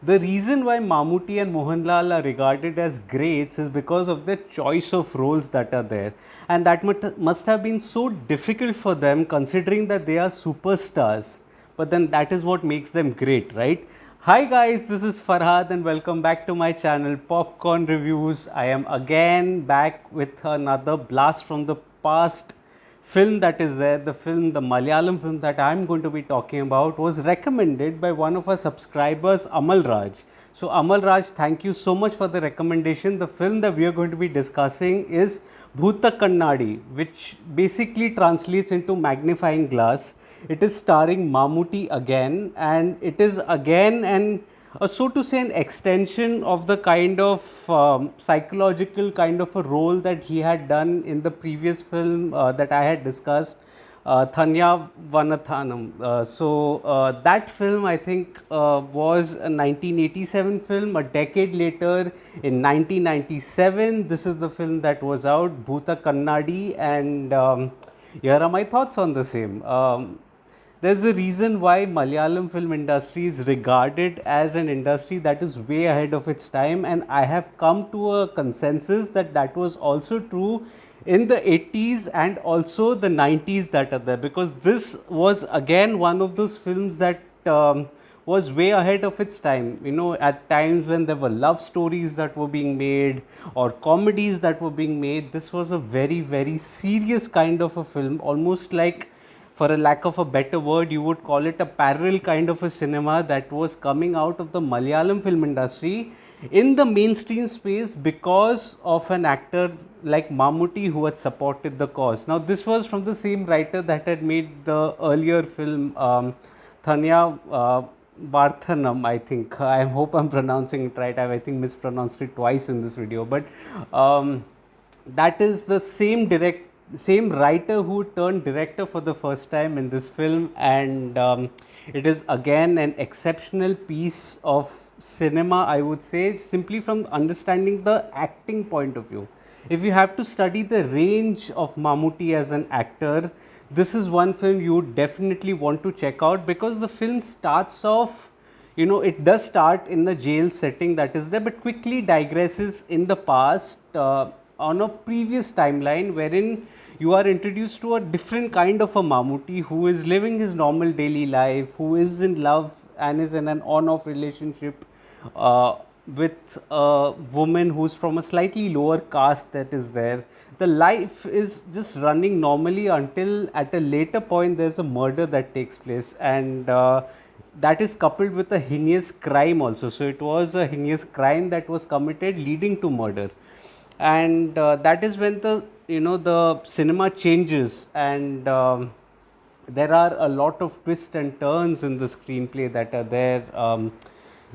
The reason why Mammootty and Mohanlal are regarded as greats is because of the choice of roles that are there, and that must have been so difficult for them considering that they are superstars. But then that is what makes them great, right? Hi guys, this is Farhad and welcome back to my channel Popcorn Reviews. I am again back with another blast from the past film that is there. The film, the Malayalam film that I am going to be talking about, was recommended by one of our subscribers, Amal Raj. So, Amal Raj, thank you so much for the recommendation. The film that we are going to be discussing is Bhoothakkannadi, which basically translates into magnifying glass. It is starring Mammootty again, and it is again so to say an extension of the kind of psychological kind of a role that he had done in the previous film that I had discussed, Thanya Vanathanam. That film, I think, was a 1987 film. A decade later, in 1997, this is the film that was out, Bhoothakkannadi, and here are my thoughts on the same. There's a reason why Malayalam film industry is regarded as an industry that is way ahead of its time, and I have come to a consensus that that was also true in the 80s and also the 90s that are there, because this was again one of those films that was way ahead of its time. You know, at times when there were love stories that were being made or comedies that were being made, this was a very, very serious kind of a film, almost like, for a lack of a better word, you would call it a parallel kind of a cinema that was coming out of the Malayalam film industry in the mainstream space because of an actor like Mammootty who had supported the cause. Now, this was from the same writer that had made the earlier film Thanya Varthanam, I think. I hope I'm pronouncing it right. I've, I think, mispronounced it twice in this video, but that is the same writer who turned director for the first time in this film, and it is again an exceptional piece of cinema, I would say, simply from understanding the acting point of view. If you have to study the range of Mammootty as an actor, this is one film you would definitely want to check out, because the film starts off, you know, it does start in the jail setting that is there, but quickly digresses in the past on a previous timeline wherein you are introduced to a different kind of a Mammootty who is living his normal daily life, who is in love and is in an on-off relationship with a woman who's from a slightly lower caste that is there. The life is just running normally until at a later point there's a murder that takes place, and that is coupled with a heinous crime also. So it was a heinous crime that was committed leading to murder, and that is when the, you know, the cinema changes, and there are a lot of twists and turns in the screenplay that are there.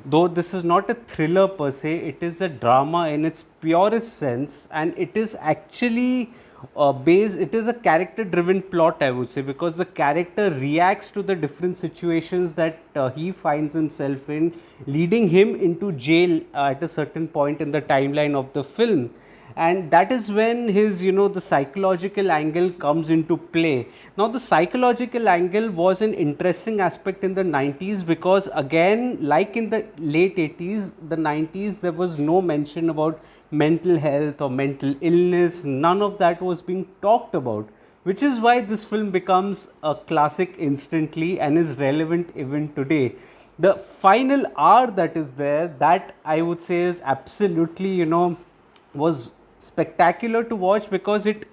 Though this is not a thriller per se, it is a drama in its purest sense, and it is actually it is a character driven plot, I would say, because the character reacts to the different situations that he finds himself in, leading him into jail at a certain point in the timeline of the film. And that is when his, you know, the psychological angle comes into play. Now, the psychological angle was an interesting aspect in the 90s, because again, like in the late 80s, the 90s, there was no mention about mental health or mental illness. None of that was being talked about, which is why this film becomes a classic instantly and is relevant even today. The final hour that is there, that I would say is absolutely, you know, was spectacular to watch, because it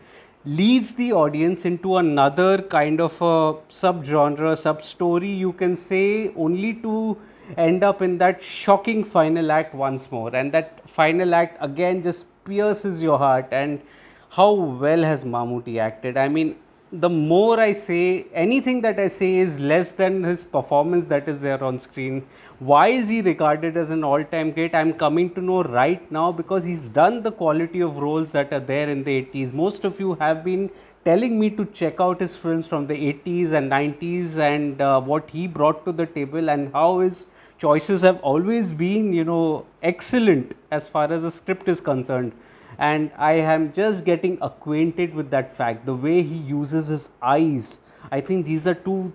leads the audience into another kind of a sub-genre, sub-story, you can say, only to end up in that shocking final act once more. And that final act again just pierces your heart. And how well has Mammootty acted? I mean, the more I say, anything that I say is less than his performance that is there on screen. Why is he regarded as an all-time great? I'm coming to know right now, because he's done the quality of roles that are there in the 80s. Most of you have been telling me to check out his films from the 80s and 90s, and what he brought to the table, and how his choices have always been, you know, excellent as far as the script is concerned. And I am just getting acquainted with that fact. The way he uses his eyes, I think these are two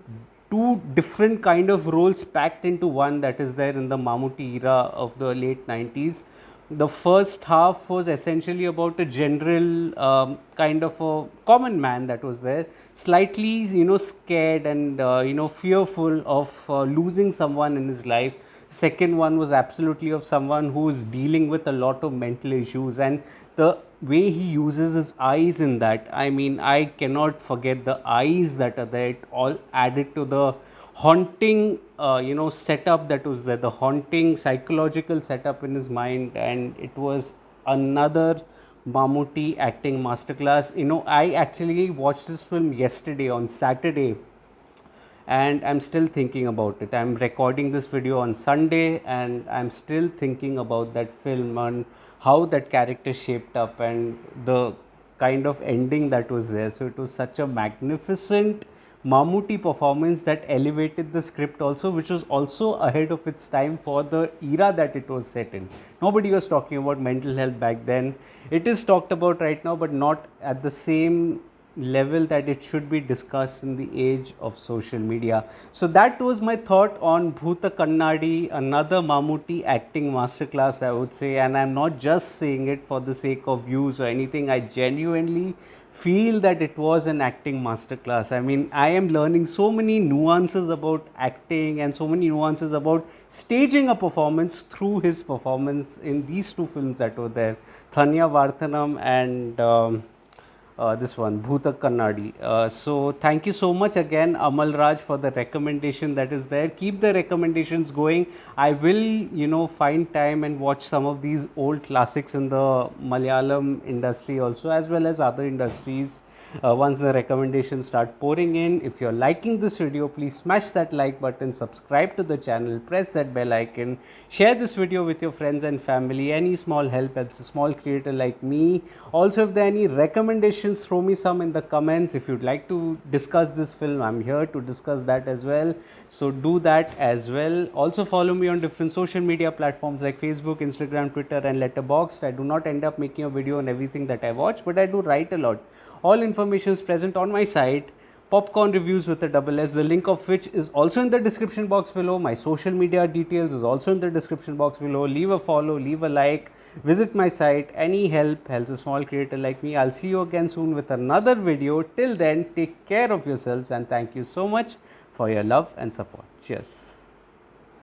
two different kind of roles packed into one that is there in the Mammootty era of the late 90s. The first half was essentially about a general kind of a common man that was there, slightly scared and fearful of losing someone in his life. Second one was absolutely of someone who is dealing with a lot of mental issues, and the way he uses his eyes in that, I mean, I cannot forget the eyes that are there. It all added to the haunting setup that was there, the haunting psychological setup in his mind, and it was another Mammootty acting masterclass. I actually watched this film yesterday on Saturday, and I'm still thinking about it. I'm recording this video on Sunday, and I'm still thinking about that film and how that character shaped up and the kind of ending that was there. So it was such a magnificent Mammootty performance that elevated the script also, which was also ahead of its time for the era that it was set in. Nobody was talking about mental health back then. It is talked about right now, but not at the same level that it should be discussed in the age of social media. So that was my thought on Bhoothakkannadi, another Mammootty acting masterclass, I would say. And I'm not just saying it for the sake of views or anything. I genuinely feel that it was an acting masterclass. I mean, I am learning so many nuances about acting and so many nuances about staging a performance through his performance in these two films that were there, Thanya Varthanam and this one, Bhoothakkannadi. So thank you so much again, Amal Raj, for the recommendation that is there. Keep the recommendations going. I will, find time and watch some of these old classics in the Malayalam industry also, as well as other industries. Once the recommendations start pouring in. If you're liking this video, please smash that like button, subscribe to the channel, press that bell icon, share this video with your friends and family. Any small help helps a small creator like me. Also, if there are any recommendations, throw me some in the comments. If you'd like to discuss this film, I'm here to discuss that as well. So do that as well. Also follow me on different social media platforms like Facebook, Instagram, Twitter and Letterboxd. I do not end up making a video on everything that I watch, but I do write a lot. All information is present on my site, Popcorn Reviews with a double S, the link of which is also in the description box below. My social media details is also in the description box below. Leave a follow, leave a like, visit my site. Any help helps a small creator like me. I'll see you again soon with another video. Till then, take care of yourselves and thank you so much for your love and support. Cheers.